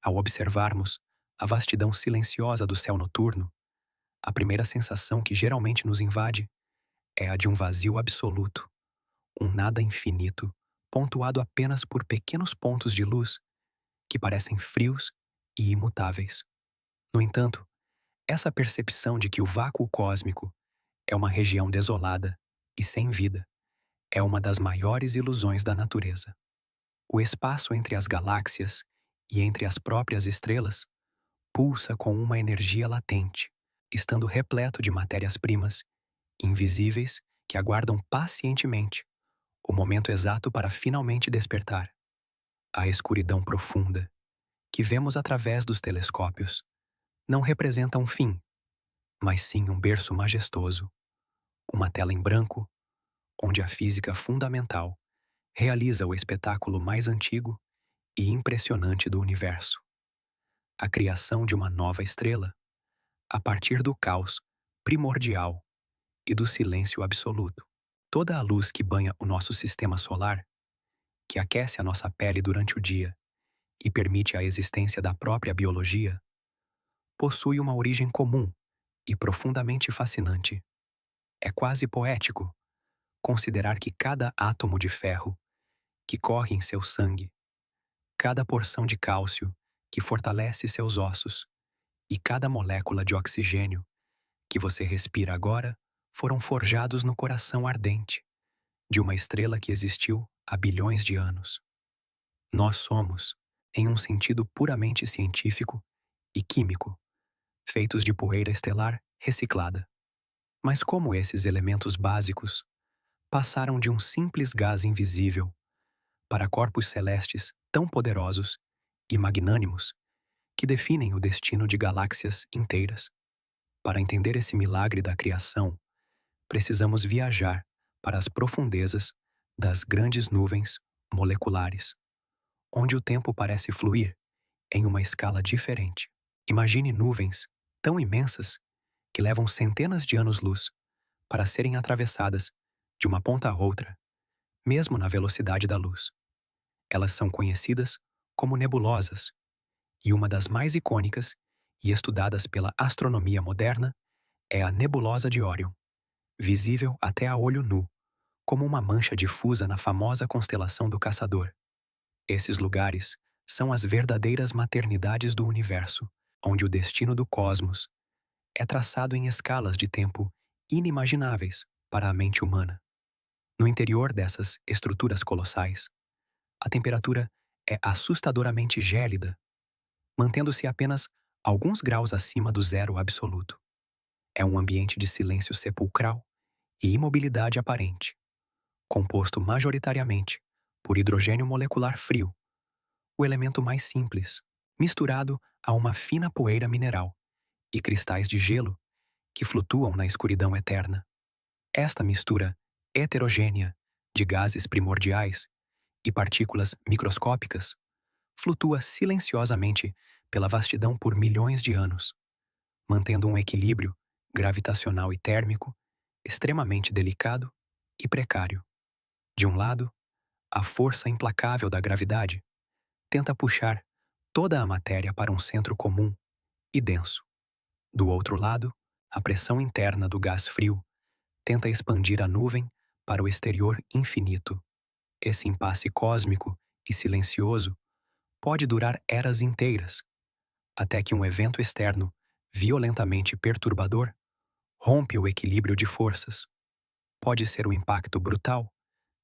Ao observarmos a vastidão silenciosa do céu noturno, a primeira sensação que geralmente nos invade é a de um vazio absoluto, um nada infinito, pontuado apenas por pequenos pontos de luz que parecem frios e imutáveis. No entanto, essa percepção de que o vácuo cósmico é uma região desolada e sem vida é uma das maiores ilusões da natureza. O espaço entre as galáxias e entre as próprias estrelas pulsa com uma energia latente, estando repleto de matérias-primas invisíveis que aguardam pacientemente o momento exato para finalmente despertar. A escuridão profunda, que vemos através dos telescópios, não representa um fim, mas sim um berço majestoso, uma tela em branco onde a física fundamental realiza o espetáculo mais antigo e impressionante do universo, a criação de uma nova estrela, a partir do caos primordial e do silêncio absoluto. Toda a luz que banha o nosso sistema solar, que aquece a nossa pele durante o dia e permite a existência da própria biologia, possui uma origem comum e profundamente fascinante. É quase poético considerar que cada átomo de ferro que corre em seu sangue, cada porção de cálcio que fortalece seus ossos e cada molécula de oxigênio que você respira agora foram forjados no coração ardente de uma estrela que existiu há bilhões de anos. Nós somos, em um sentido puramente científico e químico, feitos de poeira estelar reciclada. Mas como esses elementos básicos passaram de um simples gás invisível para corpos celestes tão poderosos e magnânimos que definem o destino de galáxias inteiras? Para entender esse milagre da criação, precisamos viajar para as profundezas das grandes nuvens moleculares, onde o tempo parece fluir em uma escala diferente. Imagine nuvens tão imensas que levam centenas de anos-luz para serem atravessadas de uma ponta a outra, mesmo na velocidade da luz. Elas são conhecidas como nebulosas, e uma das mais icônicas e estudadas pela astronomia moderna é a nebulosa de Órion, visível até a olho nu, como uma mancha difusa na famosa constelação do Caçador. Esses lugares são as verdadeiras maternidades do universo, onde o destino do cosmos é traçado em escalas de tempo inimagináveis para a mente humana. No interior dessas estruturas colossais, a temperatura é assustadoramente gélida, mantendo-se apenas alguns graus acima do zero absoluto. É um ambiente de silêncio sepulcral e imobilidade aparente, composto majoritariamente por hidrogênio molecular frio, o elemento mais simples, misturado a uma fina poeira mineral e cristais de gelo que flutuam na escuridão eterna. Esta mistura heterogênea de gases primordiais e partículas microscópicas flutua silenciosamente pela vastidão por milhões de anos, mantendo um equilíbrio gravitacional e térmico extremamente delicado e precário. De um lado, a força implacável da gravidade tenta puxar toda a matéria para um centro comum e denso. Do outro lado, a pressão interna do gás frio tenta expandir a nuvem para o exterior infinito. Esse impasse cósmico e silencioso pode durar eras inteiras, até que um evento externo violentamente perturbador rompe o equilíbrio de forças. Pode ser o impacto brutal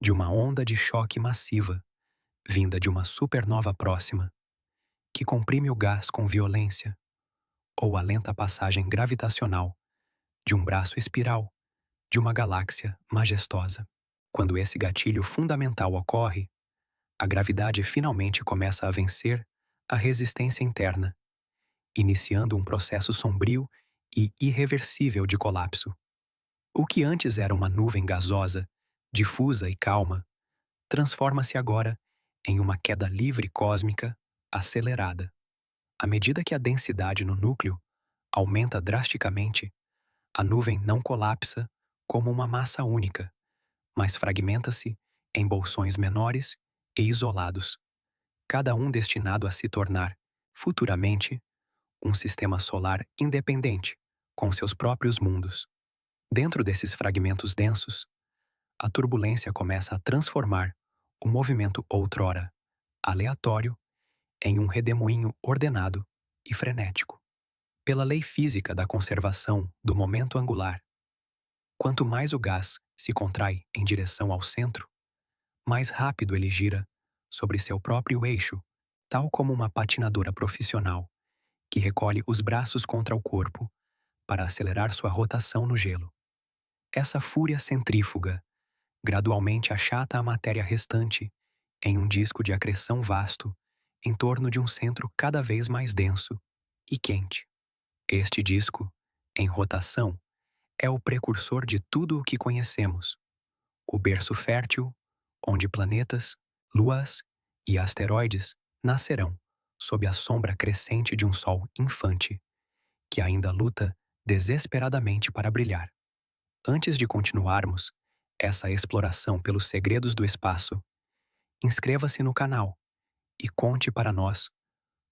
de uma onda de choque massiva, vinda de uma supernova próxima, que comprime o gás com violência, ou a lenta passagem gravitacional de um braço espiral de uma galáxia majestosa. Quando esse gatilho fundamental ocorre, a gravidade finalmente começa a vencer a resistência interna, iniciando um processo sombrio e irreversível de colapso. O que antes era uma nuvem gasosa, difusa e calma, transforma-se agora em uma queda livre cósmica acelerada. À medida que a densidade no núcleo aumenta drasticamente, a nuvem não colapsa como uma massa única, mas fragmenta-se em bolsões menores e isolados, cada um destinado a se tornar Futuramente, um sistema solar independente, com seus próprios mundos. Dentro desses fragmentos densos, a turbulência começa a transformar o movimento outrora aleatório em um redemoinho ordenado e frenético. Pela lei física da conservação do momento angular, quanto mais o gás se contrai em direção ao centro, mais rápido ele gira sobre seu próprio eixo, tal como uma patinadora profissional que recolhe os braços contra o corpo para acelerar sua rotação no gelo. Essa fúria centrífuga gradualmente achata a matéria restante em um disco de acreção vasto em torno de um centro cada vez mais denso e quente. Este disco, em rotação, é o precursor de tudo o que conhecemos, o berço fértil onde planetas, luas e asteroides nascerão sob a sombra crescente de um sol infante que ainda luta desesperadamente para brilhar. Antes de continuarmos essa exploração pelos segredos do espaço, inscreva-se no canal e conte para nós,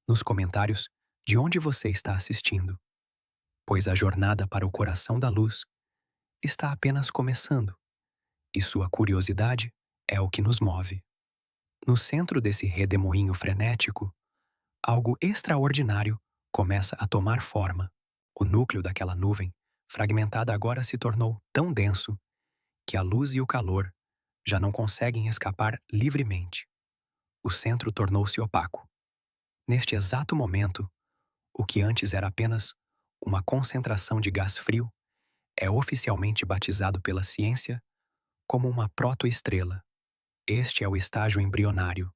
nos comentários, de onde você está assistindo, pois a jornada para o coração da luz está apenas começando e sua curiosidade é o que nos move. No centro desse redemoinho frenético, algo extraordinário começa a tomar forma. O núcleo daquela nuvem, fragmentada agora, se tornou tão denso que a luz e o calor já não conseguem escapar livremente. O centro tornou-se opaco. Neste exato momento, o que antes era apenas uma concentração de gás frio é oficialmente batizado pela ciência como uma protoestrela. Este é o estágio embrionário,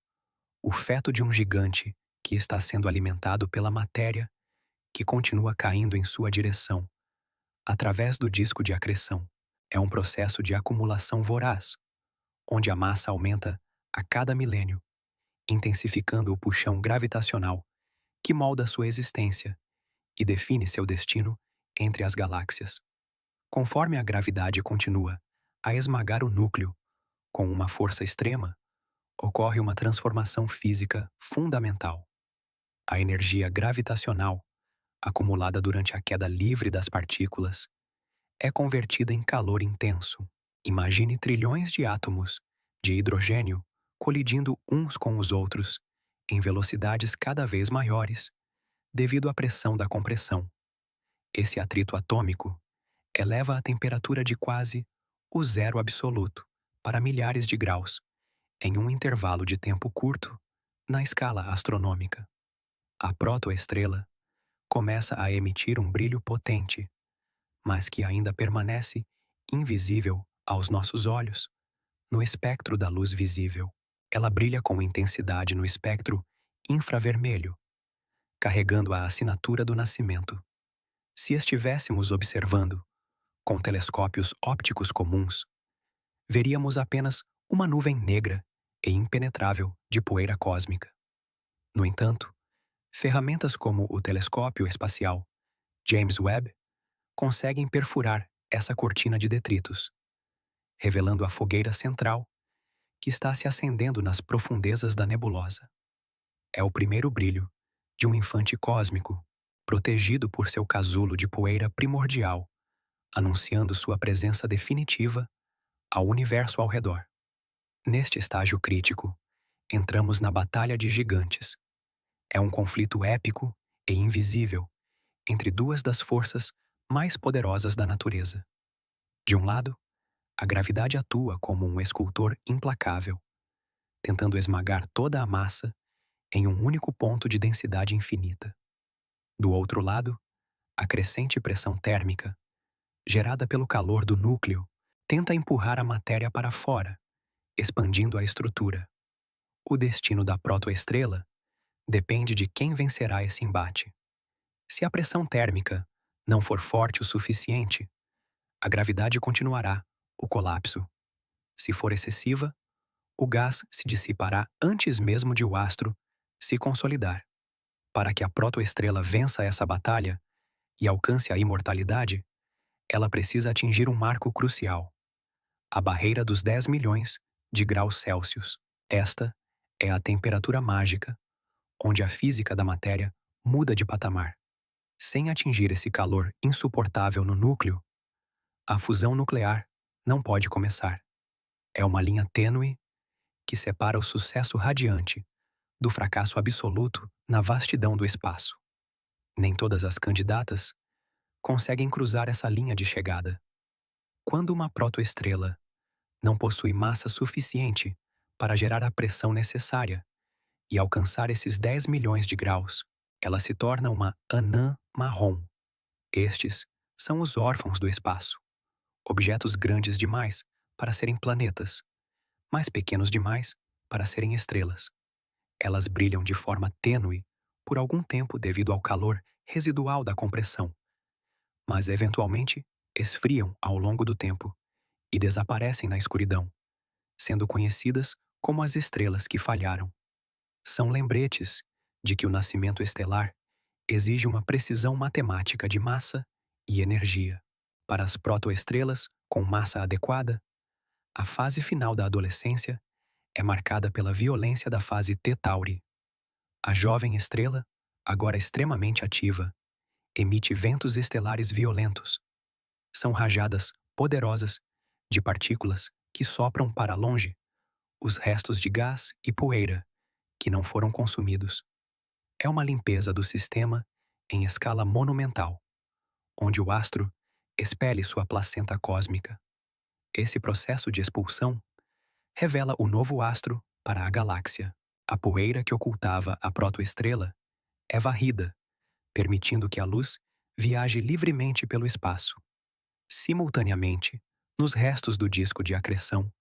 o feto de um gigante que está sendo alimentado pela matéria que continua caindo em sua direção, através do disco de acreção. É um processo de acumulação voraz, onde a massa aumenta a cada milênio, intensificando o puxão gravitacional que molda sua existência e define seu destino entre as galáxias. Conforme a gravidade continua a esmagar o núcleo com uma força extrema, ocorre uma transformação física fundamental. A energia gravitacional, acumulada durante a queda livre das partículas, é convertida em calor intenso. Imagine trilhões de átomos de hidrogênio colidindo uns com os outros em velocidades cada vez maiores devido à pressão da compressão. Esse atrito atômico eleva a temperatura de quase o zero absoluto para milhares de graus em um intervalo de tempo curto na escala astronômica. A protoestrela começa a emitir um brilho potente, mas que ainda permanece invisível aos nossos olhos no espectro da luz visível. Ela brilha com intensidade no espectro infravermelho, carregando a assinatura do nascimento. Se estivéssemos observando com telescópios ópticos comuns, veríamos apenas uma nuvem negra e impenetrável de poeira cósmica. No entanto, ferramentas como o telescópio espacial James Webb conseguem perfurar essa cortina de detritos, revelando a fogueira central que está se acendendo nas profundezas da nebulosa. É o primeiro brilho de um infante cósmico, protegido por seu casulo de poeira primordial, anunciando sua presença definitiva ao universo ao redor. Neste estágio crítico, entramos na Batalha de Gigantes. É um conflito épico e invisível entre duas das forças mais poderosas da natureza. De um lado, a gravidade atua como um escultor implacável, tentando esmagar toda a massa em um único ponto de densidade infinita. Do outro lado, a crescente pressão térmica, gerada pelo calor do núcleo, tenta empurrar a matéria para fora, expandindo a estrutura. O destino da protoestrela depende de quem vencerá esse embate. Se a pressão térmica não for forte o suficiente, a gravidade continuará o colapso. Se for excessiva, o gás se dissipará antes mesmo de o astro se consolidar. Para que a protoestrela vença essa batalha e alcance a imortalidade, ela precisa atingir um marco crucial: a barreira dos 10 milhões de graus Celsius. Esta é a temperatura mágica, onde a física da matéria muda de patamar. Sem atingir esse calor insuportável no núcleo, a fusão nuclear não pode começar. É uma linha tênue que separa o sucesso radiante do fracasso absoluto na vastidão do espaço. Nem todas as candidatas conseguem cruzar essa linha de chegada. Quando uma protoestrela não possui massa suficiente para gerar a pressão necessária e alcançar esses 10 milhões de graus, ela se torna uma anã marrom. Estes são os órfãos do espaço, objetos grandes demais para serem planetas, mas pequenos demais para serem estrelas. Elas brilham de forma tênue por algum tempo devido ao calor residual da compressão, mas eventualmente esfriam ao longo do tempo e desaparecem na escuridão, sendo conhecidas como as estrelas que falharam. São lembretes de que o nascimento estelar exige uma precisão matemática de massa e energia. Para as protoestrelas com massa adequada, a fase final da adolescência é marcada pela violência da fase T Tauri. A jovem estrela, agora extremamente ativa, emite ventos estelares violentos. São rajadas poderosas de partículas que sopram para longe os restos de gás e poeira que não foram consumidos. É uma limpeza do sistema em escala monumental, onde o astro expele sua placenta cósmica. Esse processo de expulsão revela o novo astro para a galáxia. A poeira que ocultava a protoestrela é varrida, permitindo que a luz viaje livremente pelo espaço. Simultaneamente, nos restos do disco de acreção,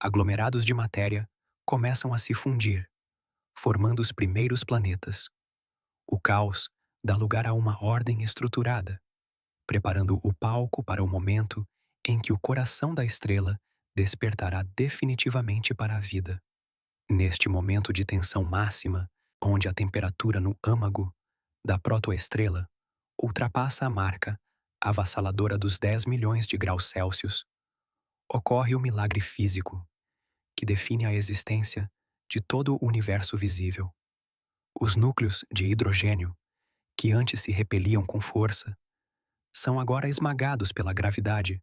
aglomerados de matéria começam a se fundir, formando os primeiros planetas. O caos dá lugar a uma ordem estruturada, preparando o palco para o momento em que o coração da estrela despertará definitivamente para a vida. Neste momento de tensão máxima, onde a temperatura no âmago da protoestrela ultrapassa a marca avassaladora dos 10 milhões de graus Celsius, ocorre o milagre físico que define a existência de todo o universo visível. Os núcleos de hidrogênio, que antes se repeliam com força, são agora esmagados pela gravidade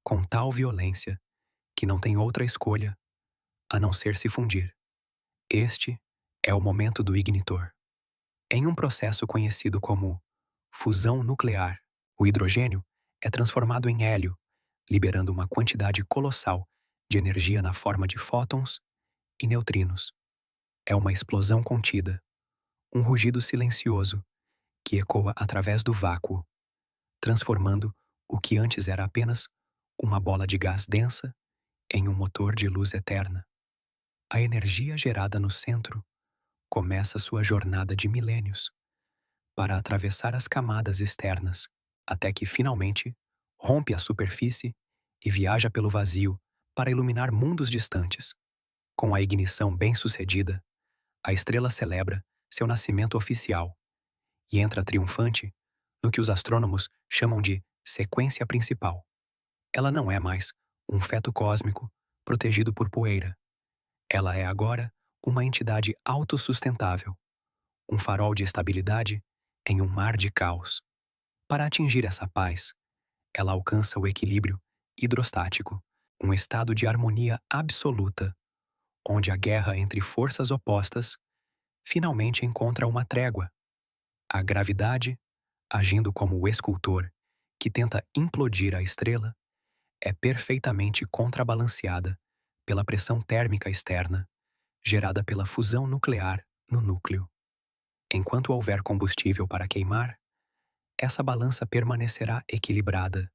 com tal violência que não tem outra escolha a não ser se fundir. Este é o momento do ignitor. Em um processo conhecido como fusão nuclear, o hidrogênio é transformado em hélio, liberando uma quantidade colossal de energia na forma de fótons e neutrinos. É uma explosão contida, um rugido silencioso que ecoa através do vácuo, transformando o que antes era apenas uma bola de gás densa em um motor de luz eterna. A energia gerada no centro começa sua jornada de milênios para atravessar as camadas externas, até que finalmente rompe a superfície e viaja pelo vazio para iluminar mundos distantes. Com a ignição bem-sucedida, a estrela celebra seu nascimento oficial e entra triunfante no que os astrônomos chamam de sequência principal. Ela não é mais um feto cósmico protegido por poeira. Ela é agora uma entidade autossustentável, um farol de estabilidade em um mar de caos. Para atingir essa paz, ela alcança o equilíbrio hidrostático, um estado de harmonia absoluta, onde a guerra entre forças opostas finalmente encontra uma trégua. A gravidade, agindo como o escultor que tenta implodir a estrela, é perfeitamente contrabalanceada pela pressão térmica externa, gerada pela fusão nuclear no núcleo. Enquanto houver combustível para queimar, essa balança permanecerá equilibrada,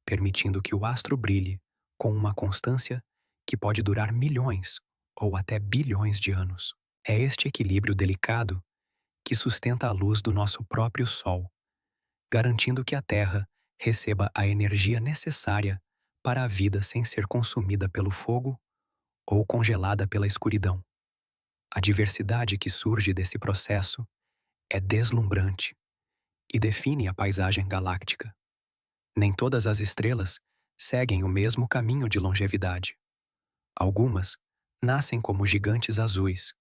permitindo que o astro brilhe com uma constância que pode durar milhões ou até bilhões de anos. É este equilíbrio delicado que sustenta a luz do nosso próprio Sol, garantindo que a Terra receba a energia necessária para a vida sem ser consumida pelo fogo ou congelada pela escuridão. A diversidade que surge desse processo é deslumbrante e define a paisagem galáctica. Nem todas as estrelas seguem o mesmo caminho de longevidade. Algumas nascem como gigantes azuis,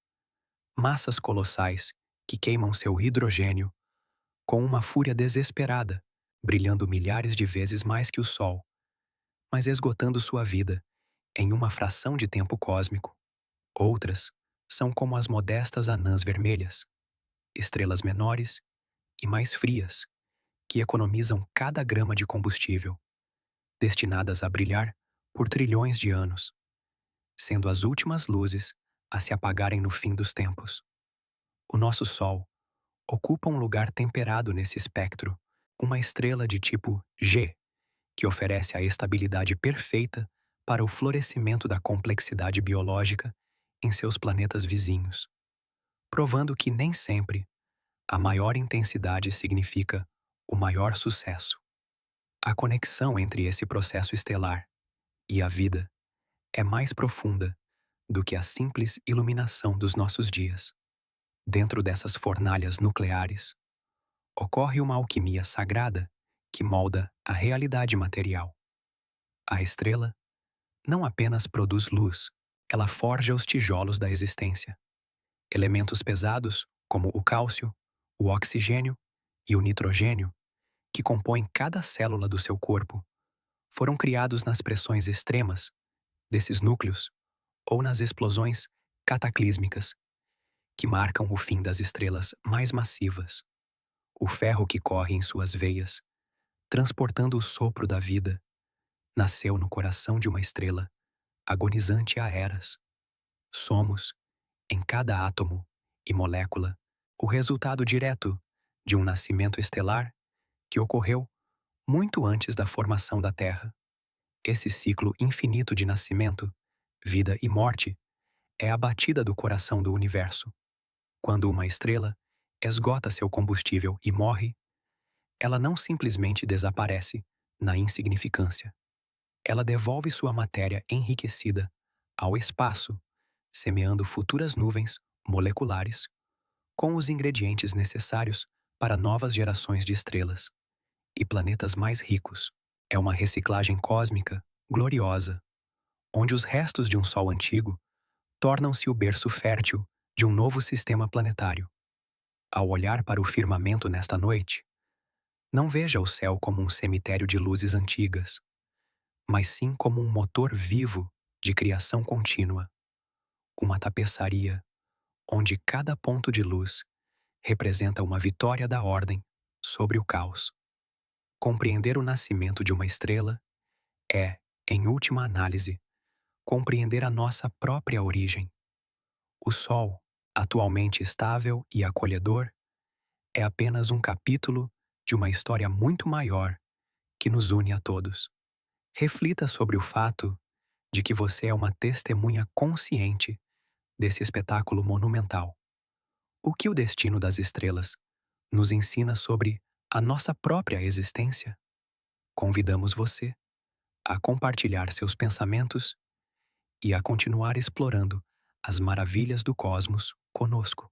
massas colossais que queimam seu hidrogênio com uma fúria desesperada, brilhando milhares de vezes mais que o Sol, mas esgotando sua vida em uma fração de tempo cósmico. Outras são como as modestas anãs vermelhas, estrelas menores e mais frias, que economizam cada grama de combustível, destinadas a brilhar por trilhões de anos, sendo as últimas luzes a se apagarem no fim dos tempos. O nosso Sol ocupa um lugar temperado nesse espectro, uma estrela de tipo G, que oferece a estabilidade perfeita para o florescimento da complexidade biológica em seus planetas vizinhos, provando que nem sempre a maior intensidade significa o maior sucesso. A conexão entre esse processo estelar e a vida é mais profunda do que a simples iluminação dos nossos dias. Dentro dessas fornalhas nucleares, ocorre uma alquimia sagrada que molda a realidade material. A estrela não apenas produz luz, ela forja os tijolos da existência. Elementos pesados, como o cálcio, o oxigênio e o nitrogênio, que compõem cada célula do seu corpo, foram criados nas pressões extremas desses núcleos ou nas explosões cataclísmicas que marcam o fim das estrelas mais massivas. O ferro que corre em suas veias, transportando o sopro da vida, nasceu no coração de uma estrela, agonizante há eras. Somos, em cada átomo e molécula, o resultado direto de um nascimento estelar que ocorreu muito antes da formação da Terra. Esse ciclo infinito de nascimento, vida e morte é a batida do coração do universo. Quando uma estrela esgota seu combustível e morre, ela não simplesmente desaparece na insignificância. Ela devolve sua matéria enriquecida ao espaço, semeando futuras nuvens moleculares com os ingredientes necessários para novas gerações de estrelas e planetas mais ricos. É uma reciclagem cósmica gloriosa, onde os restos de um Sol antigo tornam-se o berço fértil de um novo sistema planetário. Ao olhar para o firmamento nesta noite, não veja o céu como um cemitério de luzes antigas, mas sim como um motor vivo de criação contínua, uma tapeçaria onde cada ponto de luz representa uma vitória da ordem sobre o caos. Compreender o nascimento de uma estrela é, em última análise, compreender a nossa própria origem. O Sol, atualmente estável e acolhedor, é apenas um capítulo de uma história muito maior que nos une a todos. Reflita sobre o fato de que você é uma testemunha consciente desse espetáculo monumental. O que o destino das estrelas nos ensina sobre a nossa própria existência? Convidamos você a compartilhar seus pensamentos e a continuar explorando as maravilhas do cosmos conosco.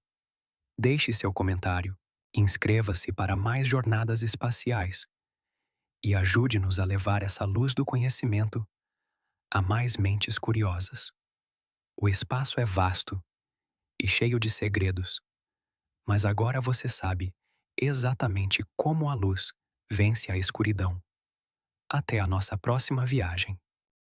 Deixe seu comentário, inscreva-se para mais jornadas espaciais e ajude-nos a levar essa luz do conhecimento a mais mentes curiosas. O espaço é vasto e cheio de segredos, mas agora você sabe exatamente como a luz vence a escuridão. Até a nossa próxima viagem.